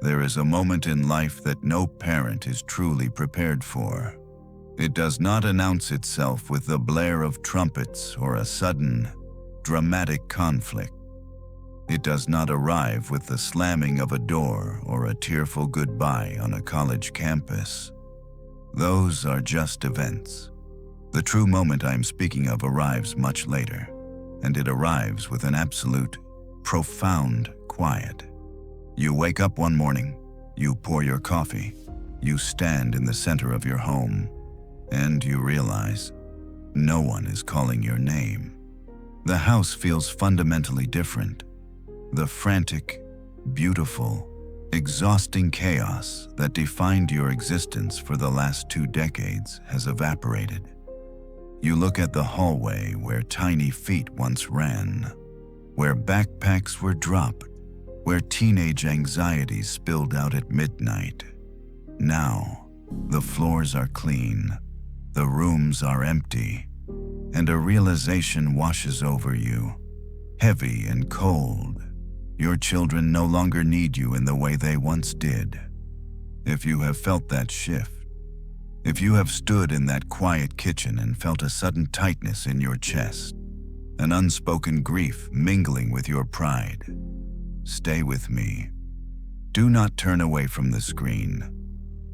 There is a moment in life that no parent is truly prepared for. It does not announce itself with the blare of trumpets or a sudden, dramatic conflict. It does not arrive with the slamming of a door or a tearful goodbye on a college campus. Those are just events. The true moment I'm speaking of arrives much later, and it arrives with an absolute, profound quiet. You wake up one morning, you pour your coffee, you stand in the center of your home, and you realize no one is calling your name. The house feels fundamentally different. The frantic, beautiful, exhausting chaos that defined your existence for the last 2 decades has evaporated. You look at the hallway where tiny feet once ran, where backpacks were dropped, where teenage anxieties spilled out at midnight. Now, the floors are clean, the rooms are empty, and a realization washes over you, heavy and cold. Your children no longer need you in the way they once did. If you have felt that shift, if you have stood in that quiet kitchen and felt a sudden tightness in your chest, an unspoken grief mingling with your pride, stay with me. Do not turn away from the screen.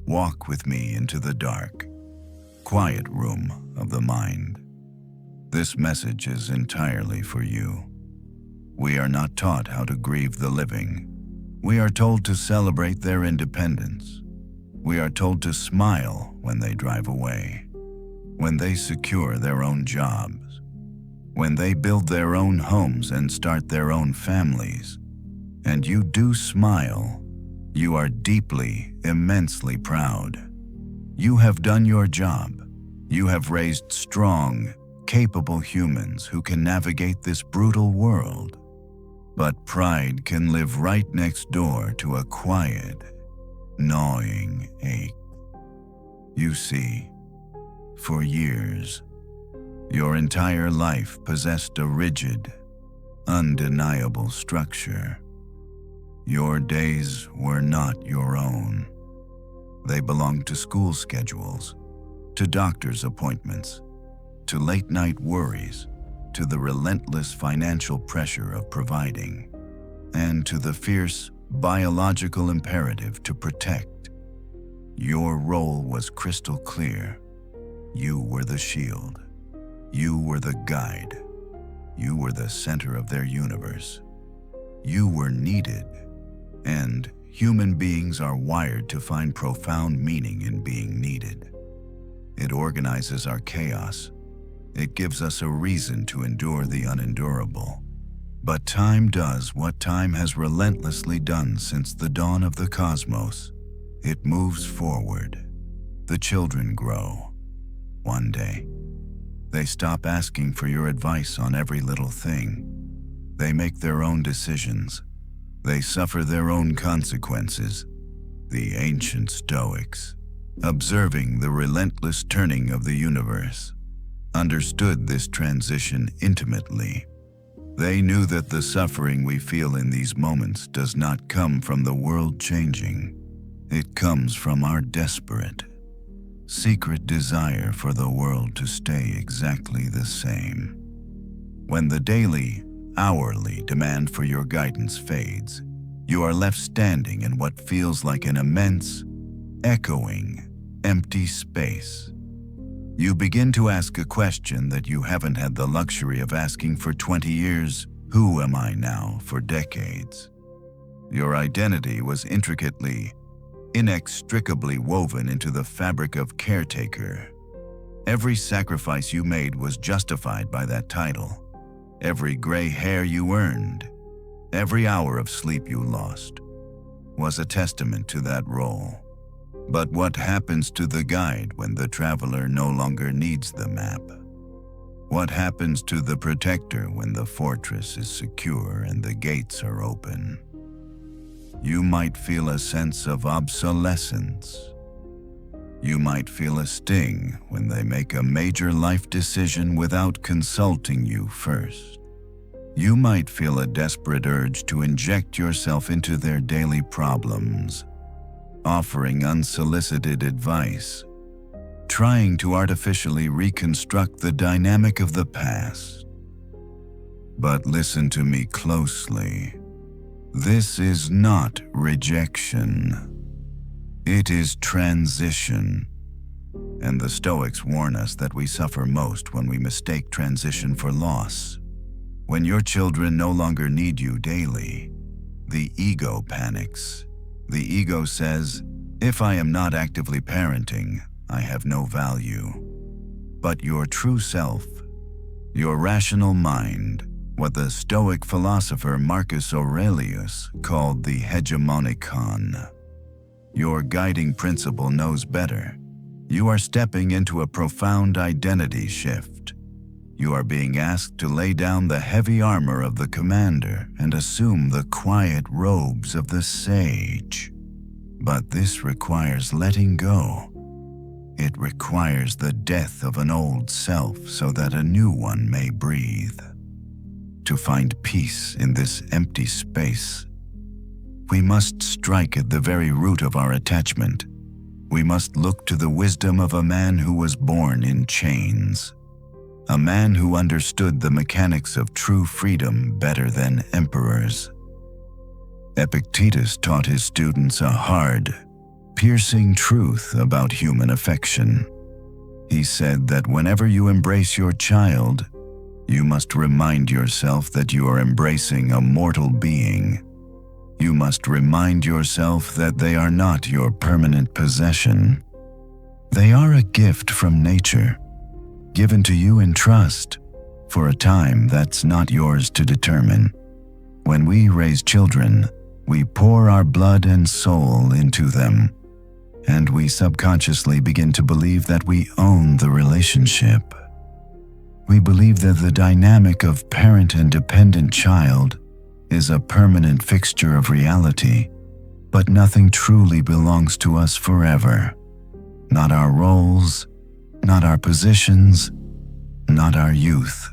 Walk with me into the dark, quiet room of the mind. This message is entirely for you. We are not taught how to grieve the living. We are told to celebrate their independence. We are told to smile when they drive away, when they secure their own jobs, when they build their own homes and start their own families. And you do smile. You are deeply, immensely proud. You have done your job. You have raised strong, capable humans who can navigate this brutal world. But pride can live right next door to a quiet, gnawing ache. You see, for years, your entire life possessed a rigid, undeniable structure. Your days were not your own. They belonged to school schedules, to doctor's appointments, to late-night worries, to the relentless financial pressure of providing, and to the fierce biological imperative to protect. Your role was crystal clear. You were the shield. You were the guide. You were the center of their universe. You were needed, and human beings are wired to find profound meaning in being needed. It organizes our chaos. It gives us a reason to endure the unendurable. But time does what time has relentlessly done since the dawn of the cosmos. It moves forward. The children grow. One day, they stop asking for your advice on every little thing. They make their own decisions. They suffer their own consequences. The ancient Stoics, observing the relentless turning of the universe, understood this transition intimately. They knew that the suffering we feel in these moments does not come from the world changing. It comes from our desperate, secret desire for the world to stay exactly the same. When the daily, hourly demand for your guidance fades, you are left standing in what feels like an immense, echoing, empty space. You begin to ask a question that you haven't had the luxury of asking for 20 years. Who am I now for decades? Your identity was intricately, inextricably woven into the fabric of caretaker. Every sacrifice you made was justified by that title. Every gray hair you earned, every hour of sleep you lost, was a testament to that role. But what happens to the guide when the traveler no longer needs the map? What happens to the protector when the fortress is secure and the gates are open? You might feel a sense of obsolescence. You might feel a sting when they make a major life decision without consulting you first. You might feel a desperate urge to inject yourself into their daily problems, offering unsolicited advice, trying to artificially reconstruct the dynamic of the past. But listen to me closely. This is not rejection. It is transition. And the Stoics warn us that we suffer most when we mistake transition for loss. When your children no longer need you daily, the ego panics. The ego says, if I am not actively parenting, I have no value. But your true self, your rational mind, what the Stoic philosopher Marcus Aurelius called the hegemonikon, your guiding principle knows better. You are stepping into a profound identity shift. You are being asked to lay down the heavy armor of the commander and assume the quiet robes of the sage. But this requires letting go. It requires the death of an old self so that a new one may breathe. To find peace in this empty space, we must strike at the very root of our attachment. We must look to the wisdom of a man who was born in chains. A man who understood the mechanics of true freedom better than emperors. Epictetus taught his students a hard, piercing truth about human affection. He said that whenever you embrace your child, you must remind yourself that you are embracing a mortal being. You must remind yourself that they are not your permanent possession. They are a gift from nature, given to you in trust, for a time that's not yours to determine. When we raise children, we pour our blood and soul into them, and we subconsciously begin to believe that we own the relationship. We believe that the dynamic of parent and dependent child is a permanent fixture of reality, but nothing truly belongs to us forever. Not our roles, not our positions, not our youth,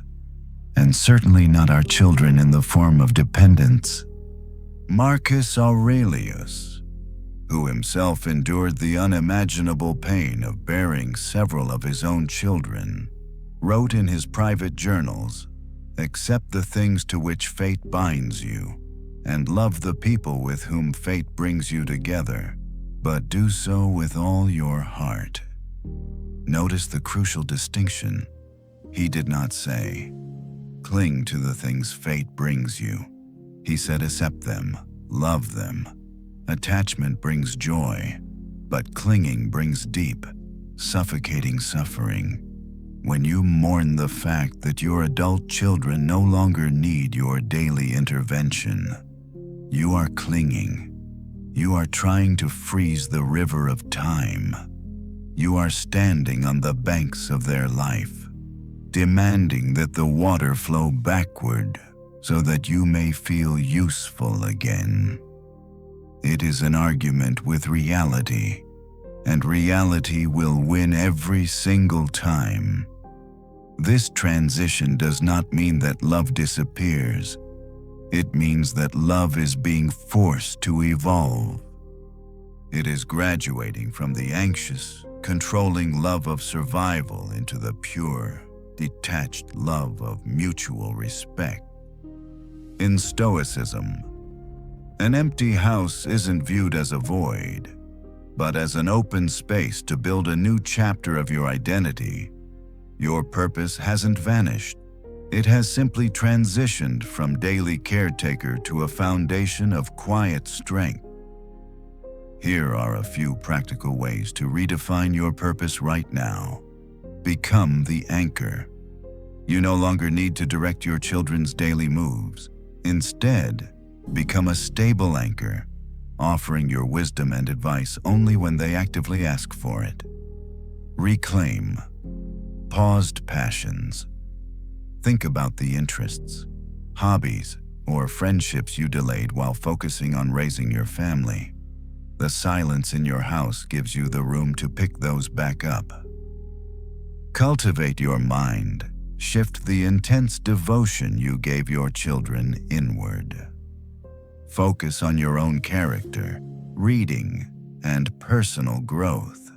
and certainly not our children in the form of dependents. Marcus Aurelius, who himself endured the unimaginable pain of bearing several of his own children, wrote in his private journals, "Accept the things to which fate binds you, and love the people with whom fate brings you together, but do so with all your heart." Notice the crucial distinction. He did not say, "Cling to the things fate brings you." He said, "Accept them, love them." Attachment brings joy, but clinging brings deep, suffocating suffering. When you mourn the fact that your adult children no longer need your daily intervention, you are clinging. You are trying to freeze the river of time. You are standing on the banks of their life, demanding that the water flow backward so that you may feel useful again. It is an argument with reality, and reality will win every single time. This transition does not mean that love disappears. It means that love is being forced to evolve. It is graduating from the anxious, controlling love of survival into the pure, detached love of mutual respect. In Stoicism, an empty house isn't viewed as a void, but as an open space to build a new chapter of your identity. Your purpose hasn't vanished. It has simply transitioned from daily caretaker to a foundation of quiet strength. Here are a few practical ways to redefine your purpose right now. Become the anchor. You no longer need to direct your children's daily moves. Instead, become a stable anchor, offering your wisdom and advice only when they actively ask for it. Reclaim. Paused passions. Think about the interests, hobbies, or friendships you delayed while focusing on raising your family. The silence in your house gives you the room to pick those back up. Cultivate your mind. Shift the intense devotion you gave your children inward. Focus on your own character, reading, and personal growth.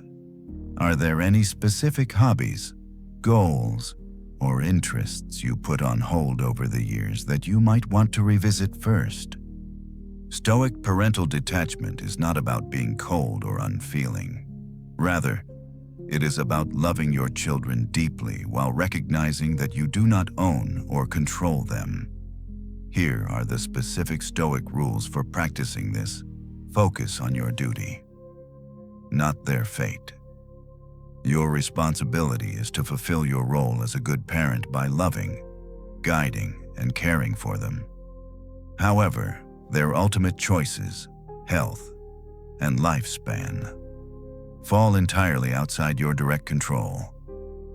Are there any specific hobbies, goals, or interests you put on hold over the years that you might want to revisit first? Stoic parental detachment is not about being cold or unfeeling. Rather, it is about loving your children deeply while recognizing that you do not own or control them. Here are the specific Stoic rules for practicing this. Focus on your duty, not their fate. Your responsibility is to fulfill your role as a good parent by loving, guiding, and caring for them. However, their ultimate choices, health, and lifespan fall entirely outside your direct control,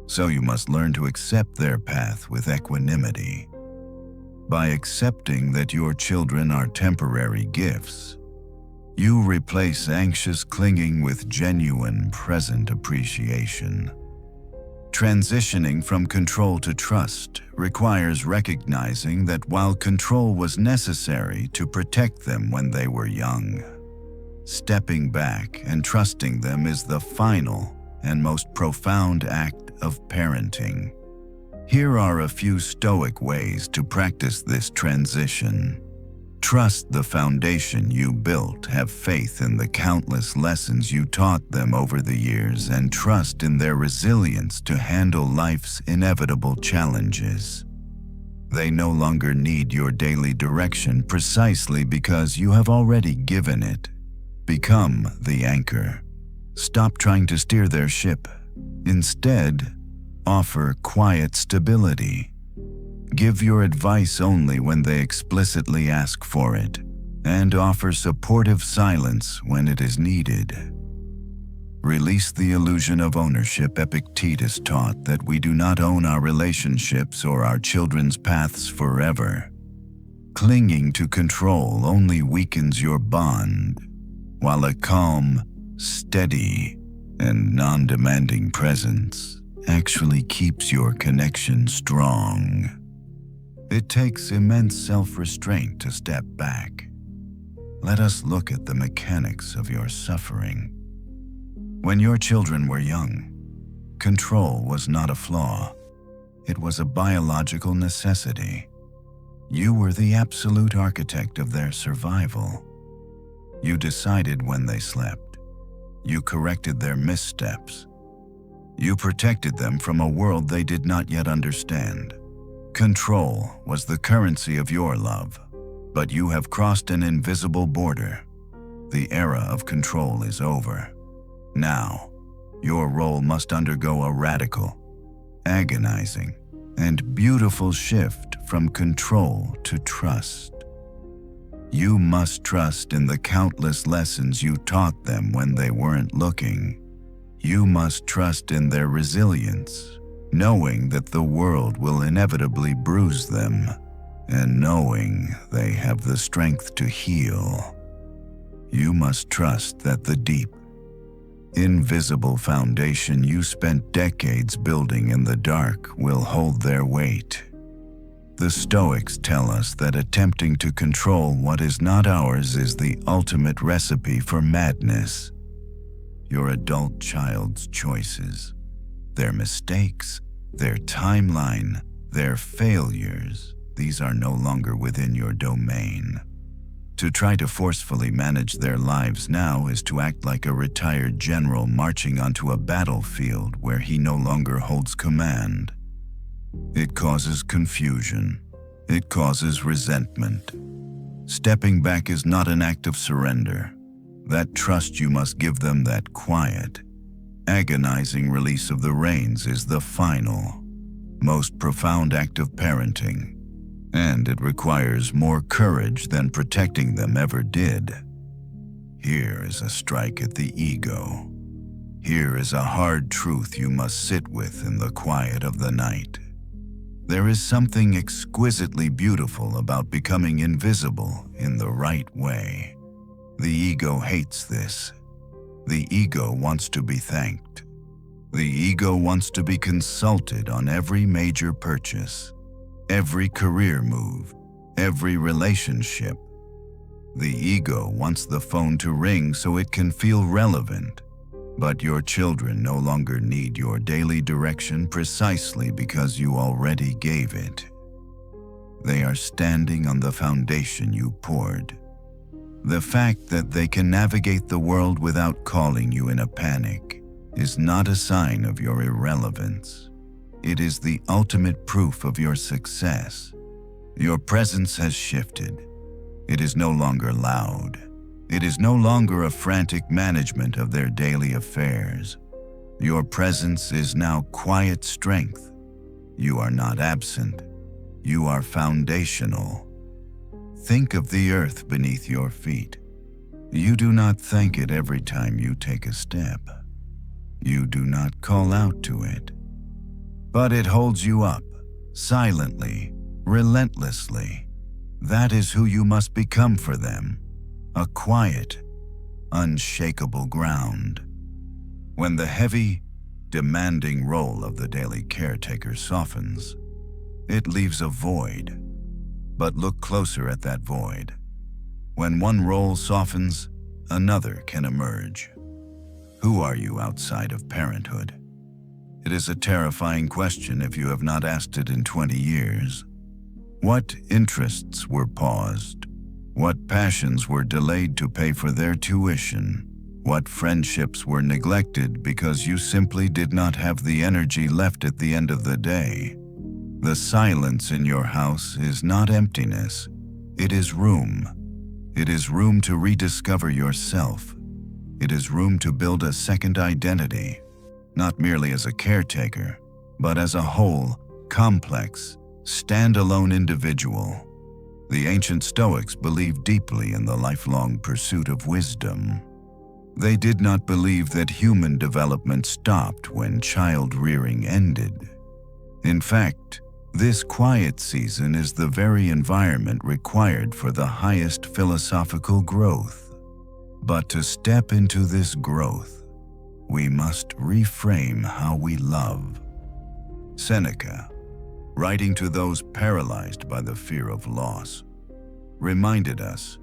so you must learn to accept their path with equanimity. By accepting that your children are temporary gifts, you replace anxious clinging with genuine present appreciation. Transitioning from control to trust requires recognizing that while control was necessary to protect them when they were young, stepping back and trusting them is the final and most profound act of parenting. Here are a few Stoic ways to practice this transition. Trust the foundation you built, have faith in the countless lessons you taught them over the years, and trust in their resilience to handle life's inevitable challenges. They no longer need your daily direction precisely because you have already given it. Become the anchor. Stop trying to steer their ship. Instead, offer quiet stability. Give your advice only when they explicitly ask for it, and offer supportive silence when it is needed. Release the illusion of ownership. Epictetus taught that we do not own our relationships or our children's paths forever. Clinging to control only weakens your bond, while a calm, steady, and non-demanding presence actually keeps your connection strong. It takes immense self-restraint to step back. Let us look at the mechanics of your suffering. When your children were young, control was not a flaw. It was a biological necessity. You were the absolute architect of their survival. You decided when they slept. You corrected their missteps. You protected them from a world they did not yet understand. Control was the currency of your love, but you have crossed an invisible border. The era of control is over. Now, your role must undergo a radical, agonizing, and beautiful shift from control to trust. You must trust in the countless lessons you taught them when they weren't looking. You must trust in their resilience, knowing that the world will inevitably bruise them, and knowing they have the strength to heal. You must trust that the deep, invisible foundation you spent decades building in the dark will hold their weight. The Stoics tell us that attempting to control what is not ours is the ultimate recipe for madness. Your adult child's choices, their mistakes, their timeline, their failures, these are no longer within your domain. To try to forcefully manage their lives now is to act like a retired general marching onto a battlefield where he no longer holds command. It causes confusion. It causes resentment. Stepping back is not an act of surrender. That trust you must give them, that quiet, agonizing release of the reins is the final, most profound act of parenting, and it requires more courage than protecting them ever did. Here is a strike at the ego. Here is a hard truth you must sit with in the quiet of the night. There is something exquisitely beautiful about becoming invisible in the right way. The ego hates this. The ego wants to be thanked. The ego wants to be consulted on every major purchase, every career move, every relationship. The ego wants the phone to ring so it can feel relevant, but your children no longer need your daily direction precisely because you already gave it. They are standing on the foundation you poured. The fact that they can navigate the world without calling you in a panic is not a sign of your irrelevance. It is the ultimate proof of your success. Your presence has shifted. It is no longer loud. It is no longer a frantic management of their daily affairs. Your presence is now quiet strength. You are not absent. You are foundational. Think of the earth beneath your feet. You do not thank it every time you take a step. You do not call out to it. But it holds you up, silently, relentlessly. That is who you must become for them, a quiet, unshakable ground. When the heavy, demanding role of the daily caretaker softens, it leaves a void. But look closer at that void. When one role softens, another can emerge. Who are you outside of parenthood? It is a terrifying question if you have not asked it in 20 years. What interests were paused? What passions were delayed to pay for their tuition? What friendships were neglected because you simply did not have the energy left at the end of the day? The silence in your house is not emptiness. It is room. It is room to rediscover yourself. It is room to build a second identity, not merely as a caretaker, but as a whole, complex, standalone individual. The ancient Stoics believed deeply in the lifelong pursuit of wisdom. They did not believe that human development stopped when child rearing ended. In fact, this quiet season is the very environment required for the highest philosophical growth. But to step into this growth, we must reframe how we love. Seneca, writing to those paralyzed by the fear of loss, reminded us,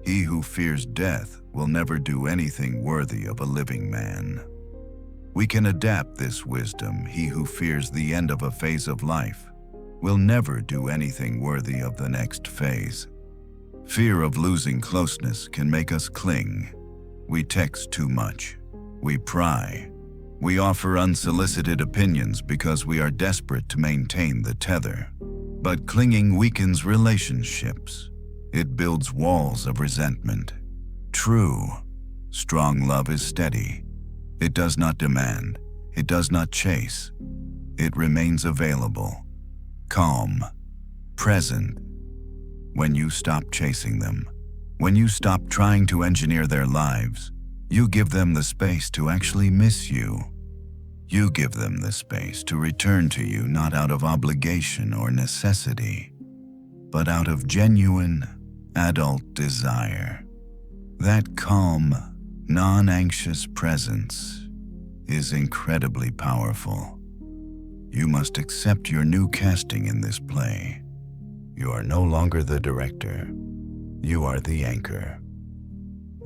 "He who fears death will never do anything worthy of a living man." We can adapt this wisdom. He who fears the end of a phase of life will never do anything worthy of the next phase. Fear of losing closeness can make us cling. We text too much. We pry. We offer unsolicited opinions because we are desperate to maintain the tether. But clinging weakens relationships. It builds walls of resentment. True, strong love is steady. It does not demand. It does not chase. It remains available, calm, present. When you stop chasing them, when you stop trying to engineer their lives, you give them the space to actually miss you. You give them the space to return to you not out of obligation or necessity, but out of genuine, adult desire. That calm, non-anxious presence is incredibly powerful. You must accept your new casting in this play. You are no longer the director. You are the anchor.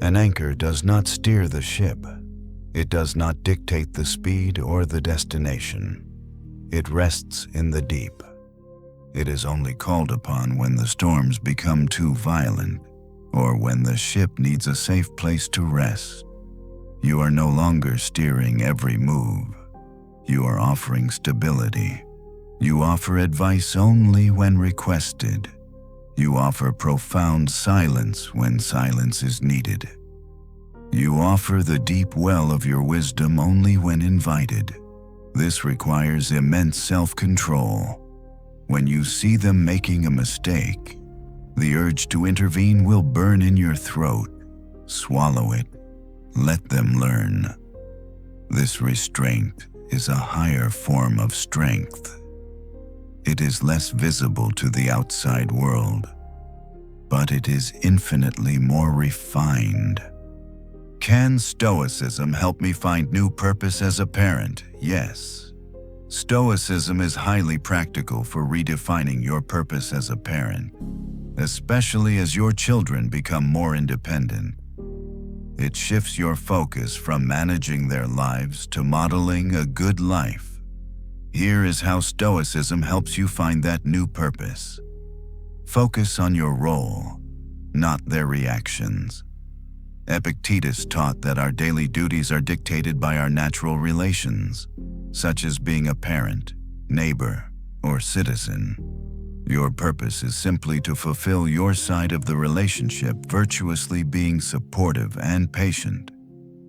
An anchor does not steer the ship. It does not dictate the speed or the destination. It rests in the deep. It is only called upon when the storms become too violent, or when the ship needs a safe place to rest. You are no longer steering every move. You are offering stability. You offer advice only when requested. You offer profound silence when silence is needed. You offer the deep well of your wisdom only when invited. This requires immense self-control. When you see them making a mistake, the urge to intervene will burn in your throat. Swallow it. Let them learn. This restraint is a higher form of strength. It is less visible to the outside world, but it is infinitely more refined. Can Stoicism help me find new purpose as a parent? Yes. Stoicism is highly practical for redefining your purpose as a parent, especially as your children become more independent. It shifts your focus from managing their lives to modeling a good life. Here is how Stoicism helps you find that new purpose. Focus on your role, not their reactions. Epictetus taught that our daily duties are dictated by our natural relations, such as being a parent, neighbor, or citizen. Your purpose is simply to fulfill your side of the relationship, virtuously being supportive and patient,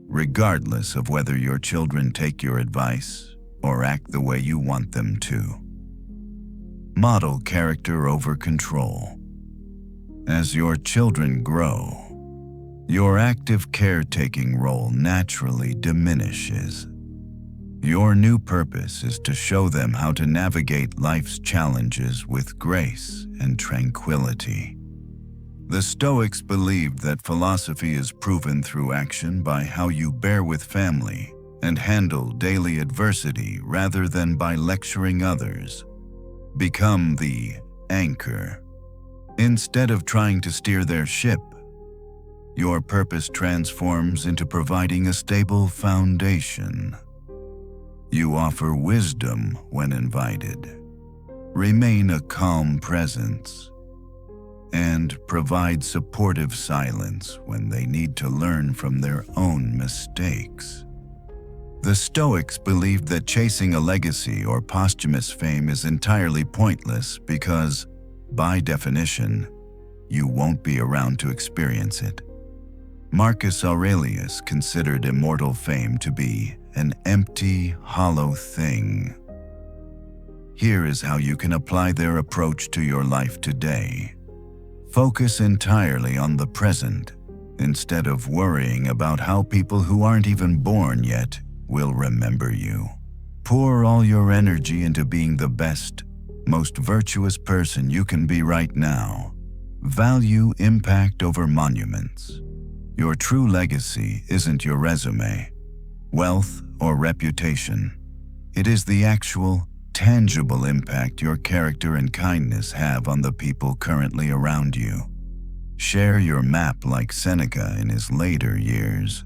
regardless of whether your children take your advice or act the way you want them to. Model character over control. As your children grow, your active caretaking role naturally diminishes. Your new purpose is to show them how to navigate life's challenges with grace and tranquility. The Stoics believed that philosophy is proven through action by how you bear with family and handle daily adversity rather than by lecturing others. Become the anchor. Instead of trying to steer their ship, your purpose transforms into providing a stable foundation. You offer wisdom when invited, remain a calm presence, and provide supportive silence when they need to learn from their own mistakes. The Stoics believed that chasing a legacy or posthumous fame is entirely pointless because, by definition, you won't be around to experience it. Marcus Aurelius considered immortal fame to be an empty, hollow thing. Here is how you can apply their approach to your life today. Focus entirely on the present, instead of worrying about how people who aren't even born yet will remember you. Pour all your energy into being the best, most virtuous person you can be right now. Value impact over monuments. Your true legacy isn't your resume, wealth, or reputation. It is the actual, tangible impact your character and kindness have on the people currently around you. Share your map like Seneca in his later years.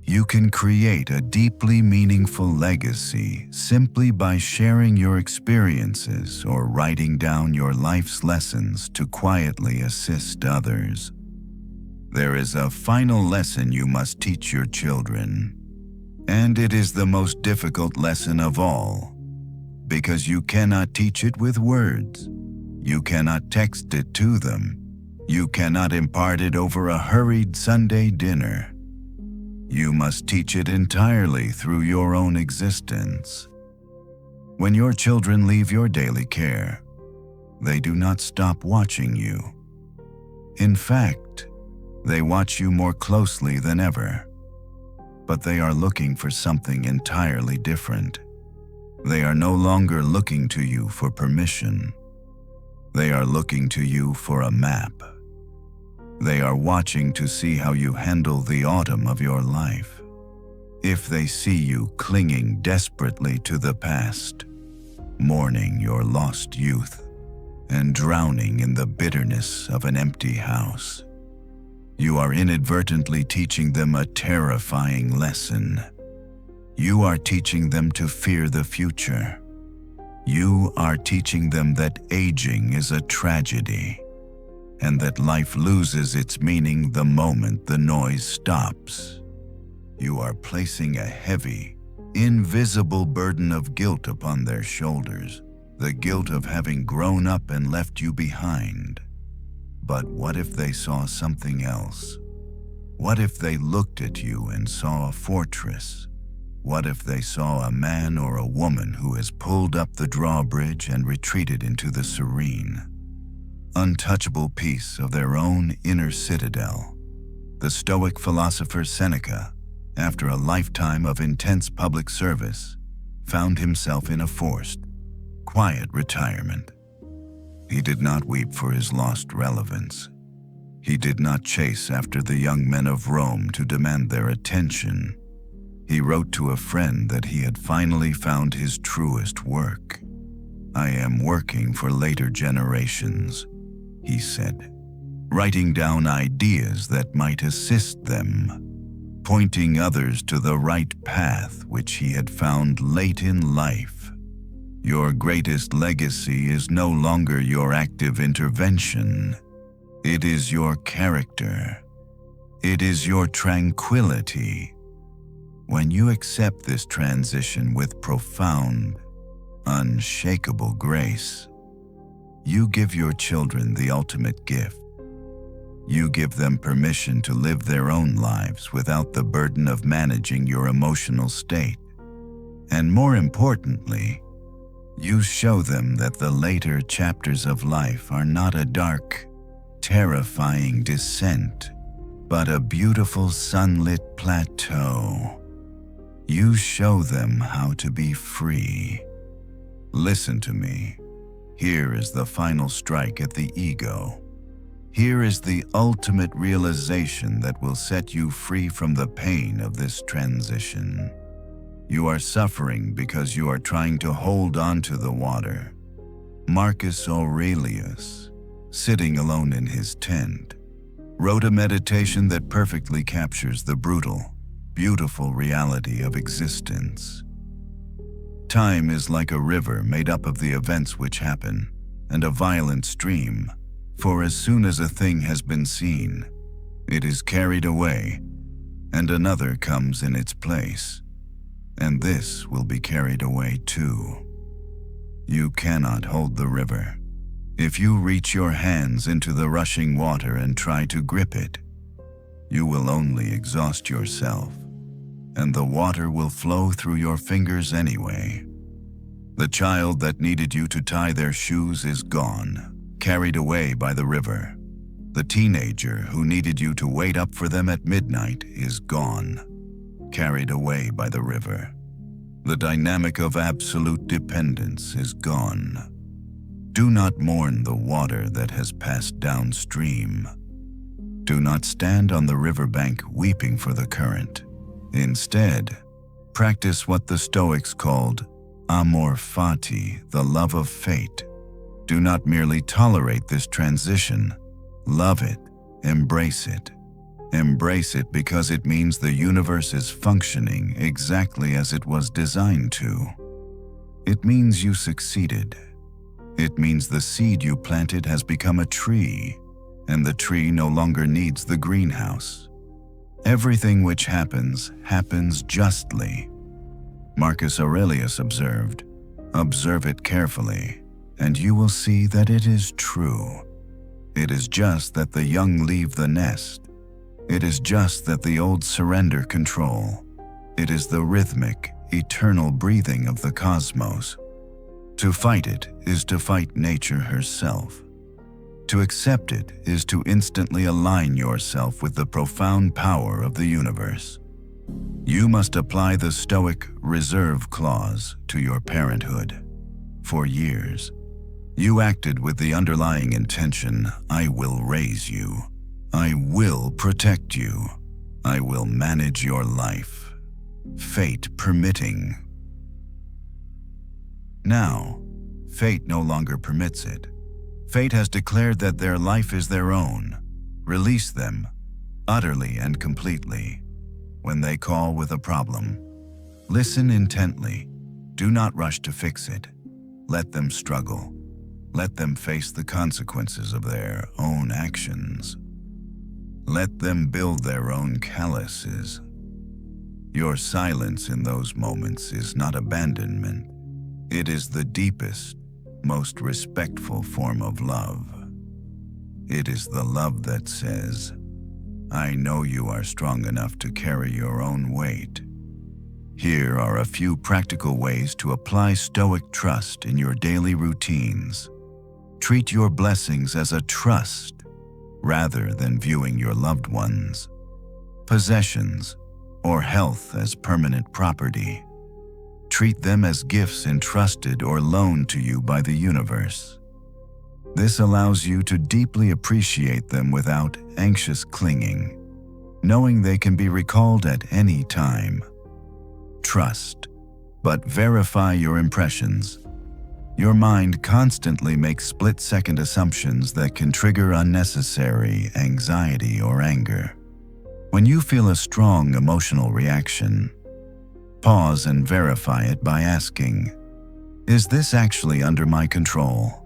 You can create a deeply meaningful legacy simply by sharing your experiences or writing down your life's lessons to quietly assist others. There is a final lesson you must teach your children, and it is the most difficult lesson of all, because you cannot teach it with words. You cannot text it to them. You cannot impart it over a hurried Sunday dinner. You must teach it entirely through your own existence. When your children leave your daily care, they do not stop watching you. In fact, they watch you more closely than ever. But they are looking for something entirely different. They are no longer looking to you for permission. They are looking to you for a map. They are watching to see how you handle the autumn of your life. If they see you clinging desperately to the past, mourning your lost youth, and drowning in the bitterness of an empty house, you are inadvertently teaching them a terrifying lesson. You are teaching them to fear the future. You are teaching them that aging is a tragedy, and that life loses its meaning the moment the noise stops. You are placing a heavy, invisible burden of guilt upon their shoulders, the guilt of having grown up and left you behind. But what if they saw something else? What if they looked at you and saw a fortress? What if they saw a man or a woman who has pulled up the drawbridge and retreated into the serene, untouchable peace of their own inner citadel? The Stoic philosopher Seneca, after a lifetime of intense public service, found himself in a forced, quiet retirement. He did not weep for his lost relevance. He did not chase after the young men of Rome to demand their attention. He wrote to a friend that he had finally found his truest work. "I am working for later generations," he said, writing down ideas that might assist them, pointing others to the right path which he had found late in life. Your greatest legacy is no longer your active intervention. It is your character. It is your tranquility. When you accept this transition with profound, unshakable grace, you give your children the ultimate gift. You give them permission to live their own lives without the burden of managing your emotional state. And more importantly, you show them that the later chapters of life are not a dark, terrifying descent, but a beautiful sunlit plateau. You show them how to be free. Listen to me. Here is the final strike at the ego. Here is the ultimate realization that will set you free from the pain of this transition. You are suffering because you are trying to hold on to the water. Marcus Aurelius, sitting alone in his tent, wrote a meditation that perfectly captures the brutal, beautiful reality of existence. Time is like a river made up of the events which happen, and a violent stream, for as soon as a thing has been seen, it is carried away, and another comes in its place, and this will be carried away too. You cannot hold the river. If you reach your hands into the rushing water and try to grip it, you will only exhaust yourself, and the water will flow through your fingers anyway. The child that needed you to tie their shoes is gone, carried away by the river. The teenager who needed you to wait up for them at midnight is gone, carried away by the river. The dynamic of absolute dependence is gone. Do not mourn the water that has passed downstream. Do not stand on the riverbank weeping for the current. Instead, practice what the Stoics called amor fati, the love of fate. Do not merely tolerate this transition. Love it. Embrace it. Embrace it because it means the universe is functioning exactly as it was designed to. It means you succeeded. It means the seed you planted has become a tree, and the tree no longer needs the greenhouse. Everything which happens, happens justly. Marcus Aurelius observed, "Observe it carefully, and you will see that it is true. It is just that the young leave the nest. It is just that the old surrender control. It is the rhythmic, eternal breathing of the cosmos. To fight it is to fight nature herself. To accept it is to instantly align yourself with the profound power of the universe. You must apply the Stoic reserve clause to your parenthood. For years, you acted with the underlying intention, I will raise you. I will protect you. I will manage your life, fate permitting. Now, fate no longer permits it. Fate has declared that their life is their own. Release them, utterly and completely. When they call with a problem, listen intently. Do not rush to fix it. Let them struggle. Let them face the consequences of their own actions. Let them build their own calluses. Your silence in those moments is not abandonment. It is the deepest, most respectful form of love. It is the love that says, I know you are strong enough to carry your own weight. Here are a few practical ways to apply Stoic trust in your daily routines. Treat your blessings as a trust, rather than viewing your loved ones, possessions, or health as permanent property. Treat them as gifts entrusted or loaned to you by the universe. This allows you to deeply appreciate them without anxious clinging, knowing they can be recalled at any time. Trust, but verify your impressions. Your mind constantly makes split-second assumptions that can trigger unnecessary anxiety or anger. When you feel a strong emotional reaction, pause and verify it by asking, "Is this actually under my control?"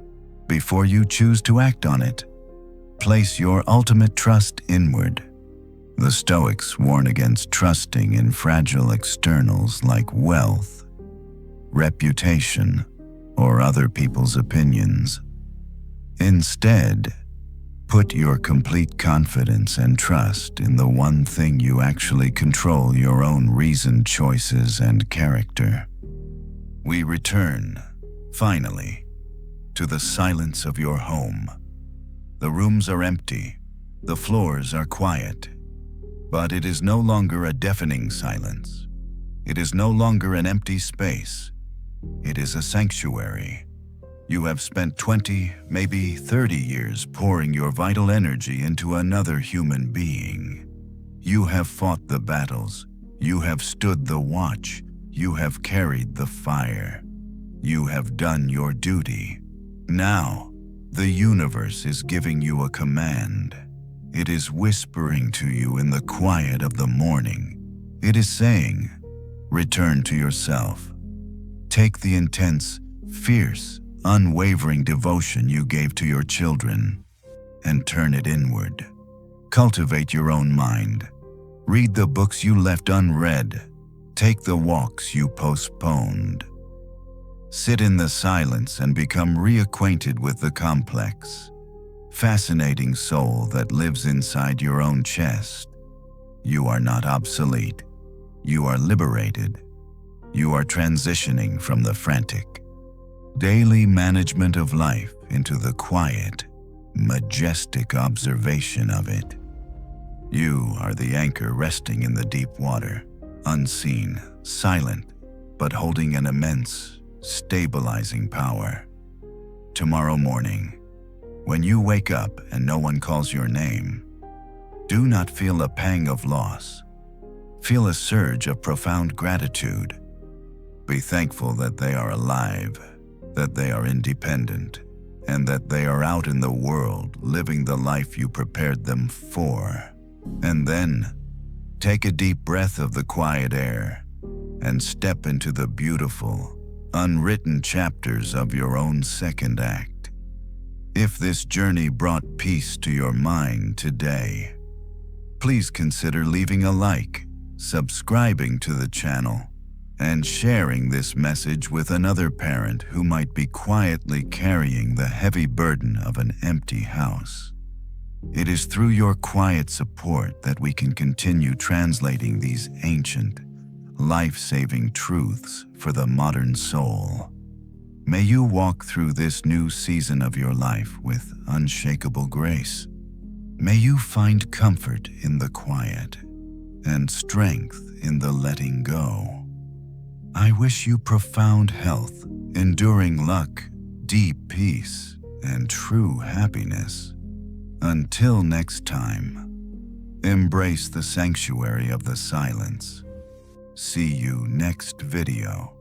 Before you choose to act on it, place your ultimate trust inward. The Stoics warn against trusting in fragile externals like wealth, reputation, or other people's opinions. Instead, put your complete confidence and trust in the one thing you actually control: your own reasoned choices and character. We return, finally, to the silence of your home. The rooms are empty, the floors are quiet, but it is no longer a deafening silence. It is no longer an empty space. It is a sanctuary. You have spent 20, maybe 30 years pouring your vital energy into another human being. You have fought the battles. You have stood the watch. You have carried the fire. You have done your duty. Now, the universe is giving you a command. It is whispering to you in the quiet of the morning. It is saying, return to yourself. Take the intense, fierce, unwavering devotion you gave to your children and turn it inward. Cultivate your own mind. Read the books you left unread. Take the walks you postponed. Sit in the silence and become reacquainted with the complex, fascinating soul that lives inside your own chest. You are not obsolete. You are liberated. You are transitioning from the frantic, daily management of life into the quiet, majestic observation of it. You are the anchor resting in the deep water, unseen, silent, but holding an immense, stabilizing power. Tomorrow morning, when you wake up and no one calls your name, do not feel a pang of loss. Feel a surge of profound gratitude. Be thankful that they are alive, that they are independent, and that they are out in the world living the life you prepared them for. And then, take a deep breath of the quiet air and step into the beautiful, unwritten chapters of your own second act. If this journey brought peace to your mind today, please consider leaving a like, subscribing to the channel, and sharing this message with another parent who might be quietly carrying the heavy burden of an empty house. It is through your quiet support that we can continue translating these ancient, life-saving truths for the modern soul. May you walk through this new season of your life with unshakable grace. May you find comfort in the quiet and strength in the letting go. I wish you profound health, enduring luck, deep peace, and true happiness. Until next time, embrace the sanctuary of the silence. See you next video.